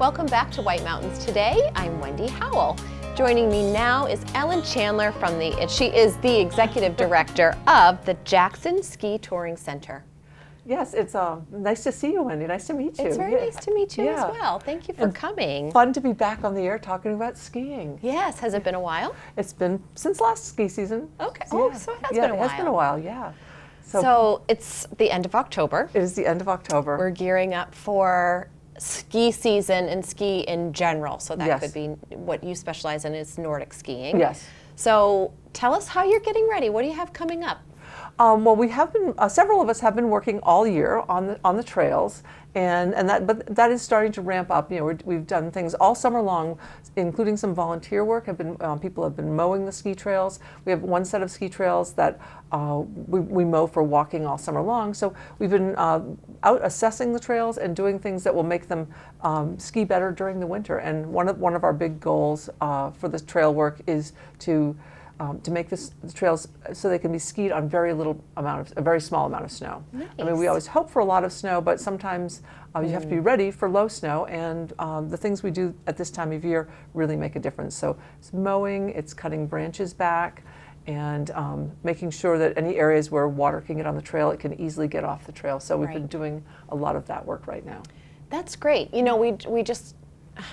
Welcome back to White Mountains Today. I'm Wendy Howell. Joining me now is Ellen Chandler she is the Executive Director of the Jackson Ski Touring Center. Yes, it's nice to see you, Wendy. Nice to meet you. It's very nice to meet you as well. Thank you for coming. Fun to be back on the air talking about skiing. Yes, has it been a while? It's been since last ski season. Okay, So, so it has been a while. It has been a while, yeah. So it's the end of October. It is the end of October. We're gearing up for ski season and ski in general. So that could be what you specialize in is Nordic skiing. Yes. So tell us how you're getting ready. What do you have coming up? Well, we have been, several of us have been working all year on the trails, but that is starting to ramp up. You know, we've done things all summer long, including some volunteer work. People have been mowing the ski trails. We have one set of ski trails that we mow for walking all summer long. So we've been out assessing the trails and doing things that will make them ski better during the winter. And one of our big goals for the trail work is to make the trails so they can be skied on a very small amount of snow. Nice. I mean, we always hope for a lot of snow, but sometimes you have to be ready for low snow, and the things we do at this time of year really make a difference. So it's mowing, it's cutting branches back, and making sure that any areas where water can get on the trail, it can easily get off the trail. So we've been doing a lot of that work right now. That's great. You know, we just,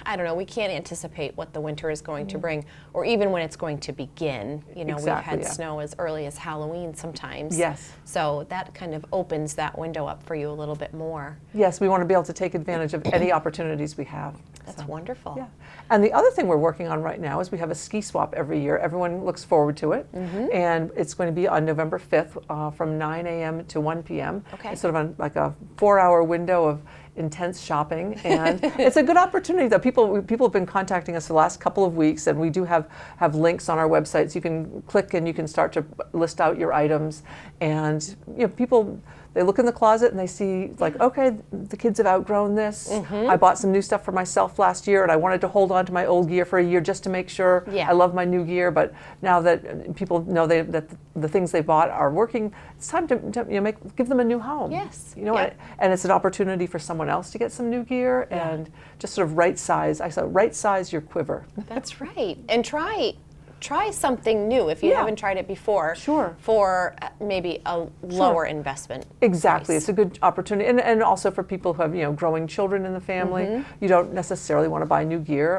I don't know, we can't anticipate what the winter is going to bring, or even when it's going to begin. You know, we've had snow as early as Halloween sometimes. Yes. So that kind of opens that window up for you a little bit more. Yes, we want to be able to take advantage of any opportunities we have. That's wonderful. Yeah. And the other thing we're working on right now is we have a ski swap every year. Everyone looks forward to it. And it's going to be on November 5th from 9 a.m. to 1 p.m. Okay. It's sort of like a 4-hour window of intense shopping, and it's a good opportunity though. People have been contacting us for the last couple of weeks, and we do have links on our website, so you can click and you can start to list out your items. And you know, people, they look in the closet and they see like, okay, the kids have outgrown this. I bought some new stuff for myself last year, and I wanted to hold on to my old gear for a year just to make sure I love my new gear. But now that people know that the things they bought are working, it's time to give them a new home. Yes. You know, and it's an opportunity for someone else to get some new gear and just sort of right size. I said, right size your quiver. That's right. And try something new if you haven't tried it before. Sure. For maybe a lower investment. Exactly. price. It's a good opportunity. And also for people who have, growing children in the family, you don't necessarily want to buy new gear.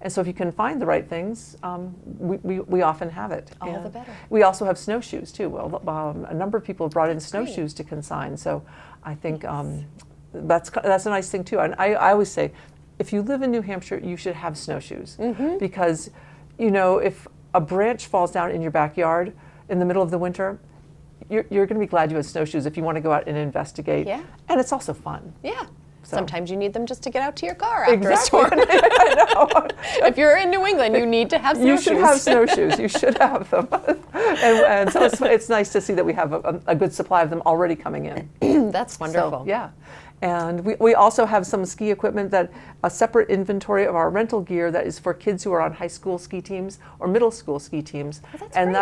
And so if you can find the right things, we often have it. All the better. We also have snowshoes too. Well, a number of people have brought in snowshoes to consign. So I think that's a nice thing too. And I always say, if you live in New Hampshire, you should have snowshoes. Because, if a branch falls down in your backyard in the middle of the winter, you're going to be glad you had snowshoes if you want to go out and investigate. Yeah. And it's also fun. Yeah. So. Sometimes you need them just to get out to your car after a storm. I know. If you're in New England, you need to have snowshoes. You should have snowshoes. You should have them. And so it's nice to see that we have a good supply of them already coming in. That's wonderful. So, yeah. And we also have some ski equipment, a separate inventory of our rental gear that is for kids who are on high school ski teams or middle school ski teams. Oh, that's and great.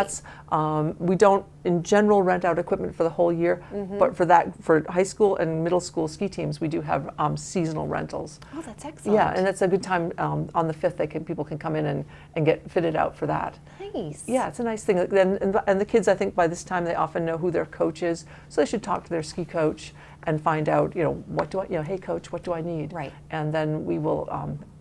That's we don't in general rent out equipment for the whole year, but for high school and middle school ski teams, we do have seasonal rentals. Oh, that's excellent. Yeah, and it's a good time on the 5th. People can come in and get fitted out for that. Nice. Yeah, it's a nice thing. And the kids, I think, by this time they often know who their coach is, so they should talk to their ski coach and find out, what do I, hey coach, what do I need? Right. And then we will,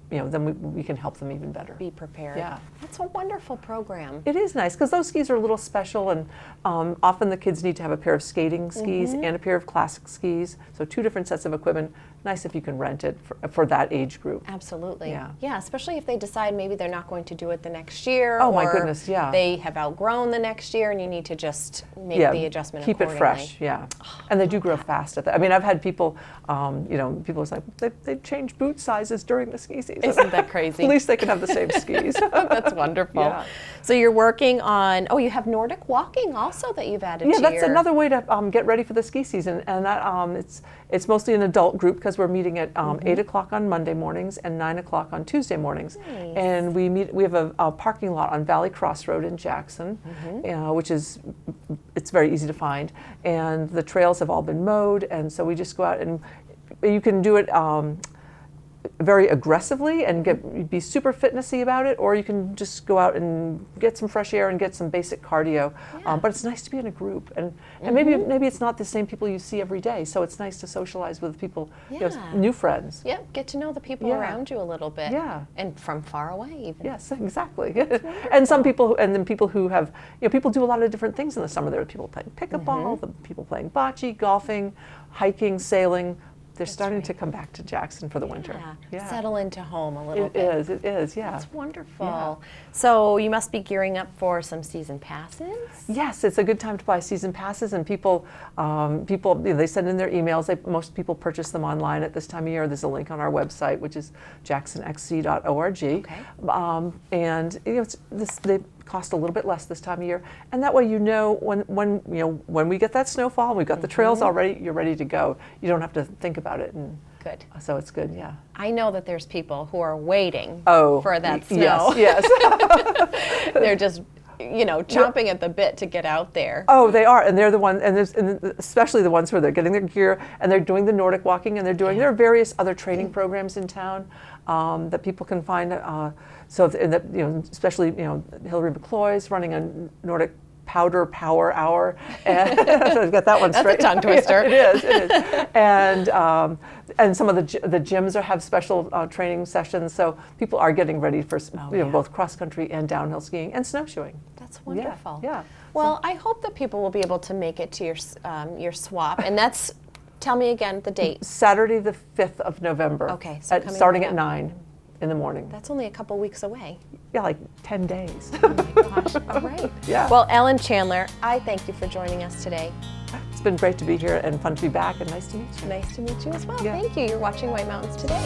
then we can help them even better. Be prepared. Yeah. That's a wonderful program. It is nice because those skis are a little special, and often the kids need to have a pair of skating skis and a pair of classic skis. So 2 different sets of equipment. Nice if you can rent it for that age group. Absolutely. Yeah. Especially if they decide maybe they're not going to do it the next year. Oh my or goodness, yeah. They have outgrown the next year and you need to just make the adjustment keep accordingly. it fresh, yeah. And they do grow fast at that. I mean, I've had people, people say they change boot sizes during the ski season. Isn't that crazy? At least they can have the same skis. That's wonderful. Yeah. So you're working on, you have Nordic walking also that you've added to Yeah, that's another way to get ready for the ski season. And that it's mostly an adult group because we're meeting at 8 o'clock on Monday mornings and 9 o'clock on Tuesday mornings. Nice. And we have a parking lot on Valley Cross Road in Jackson, which it's very easy to find. And the trails have all been mowed, and so we just go out and you can do it very aggressively and be super fitnessy about it, or you can just go out and get some fresh air and get some basic cardio. Yeah. But it's nice to be in a group, and maybe it's not the same people you see every day, so it's nice to socialize with people, new friends. Yep, get to know the people around you a little bit. Yeah. And from far away even. Yes, exactly. And some people, and then people who have, people do a lot of different things in the summer. There are people playing pickleball, the people playing bocce, golfing, hiking, sailing. They're starting to come back to Jackson for the winter. Yeah. Settle into home a little It bit. is, yeah. That's wonderful. Yeah. So you must be gearing up for some season passes? Yes, it's a good time to buy season passes, and people they send in their emails. Most people purchase them online at this time of year. There's a link on our website, which is jacksonxc.org. Okay. And they cost a little bit less this time of year, and that way when we get that snowfall, we've got the trails already. You're ready to go. You don't have to think about it. And good. So it's good. Yeah. I know that there's people who are waiting for that snow. Yes. They're just chomping at the bit to get out there. Oh, they are, and they're the ones, and especially the ones who are getting their gear, and they're doing the Nordic walking, and there are various other training programs in town that people can find. Especially Hillary McCloy's running a Nordic Powder Power Hour, and so I've got that one straight. That's a tongue twister. Yeah, it is. And some of the gyms have special training sessions, so people are getting ready for both cross country and downhill skiing and snowshoeing. That's wonderful. Yeah. Well, I hope that people will be able to make it to your swap, and that's. Tell me again the date. Saturday the 5th of November. Okay, so starting at 9 in the morning. That's only a couple weeks away. Yeah, like 10 days. Oh my gosh, all right. Yeah. Well, Ellen Chandler, I thank you for joining us today. It's been great to be here and fun to be back, and nice to meet you. Nice to meet you as well. Yeah. Thank you. You're watching White Mountains Today.